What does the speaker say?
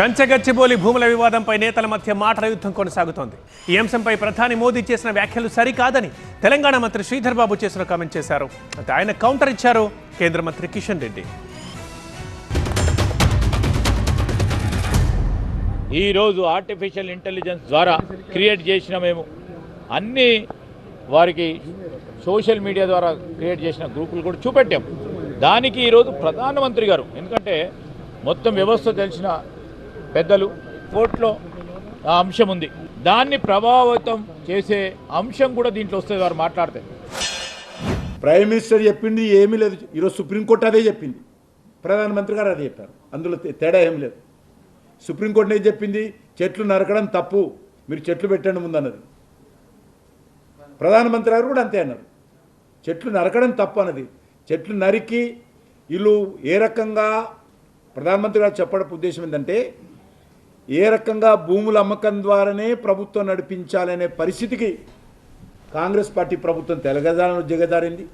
కంచగచ్చిబౌలి భూముల వివాదంపై నేతల మధ్య మాటల యుద్ధం కొనసాగుతోంది. ఈ అంశంపై ప్రధాని మోదీ చేసిన వ్యాఖ్యలు సరికాదని తెలంగాణ మంత్రి శ్రీధర్ బాబు చేసిన కామెంట్ చేశారు. ఆయన కౌంటర్ ఇచ్చారు కేంద్ర మంత్రి కిషన్ రెడ్డి. ఈరోజు ఆర్టిఫిషియల్ ఇంటెలిజెన్స్ ద్వారా క్రియేట్ చేసిన మేము అన్ని వారికి సోషల్ మీడియా ద్వారా క్రియేట్ చేసిన గ్రూపులు కూడా చూపెట్టాం. దానికి ఈరోజు ప్రధానమంత్రి గారు, ఎందుకంటే మొత్తం వ్యవస్థ తెలిసిన పెద్దలు, కోర్టులో ఆ అంశం ఉంది, దాన్ని ప్రభావితం చేసే అంశం కూడా దీంట్లో వస్తుంది. వారు మాట్లాడితే ప్రైమ్ మినిస్టర్ చెప్పింది ఏమీ లేదు, ఈరోజు సుప్రీంకోర్టు అదే చెప్పింది, ప్రధానమంత్రి గారు అదే చెప్పారు, అందులో తేడా ఏం లేదు. సుప్రీంకోర్టు ఏం చెప్పింది, చెట్లు నరకడం తప్పు, మీరు చెట్లు పెట్టండి ముందన్నది. ప్రధానమంత్రి గారు కూడా అంతే అన్నారు, చెట్లు నరకడం తప్పు అన్నది. చెట్లు నరికి వీళ్ళు ఏ రకంగా ప్రధానమంత్రి గారు చెప్పడం ఉద్దేశం ఏంటంటే, ఏ రకంగా భూముల అమ్మకం ద్వారానే ప్రభుత్వం నడిపించాలనే పరిస్థితికి కాంగ్రెస్ పార్టీ ప్రభుత్వం తెలంగాణలో దిగజారింది.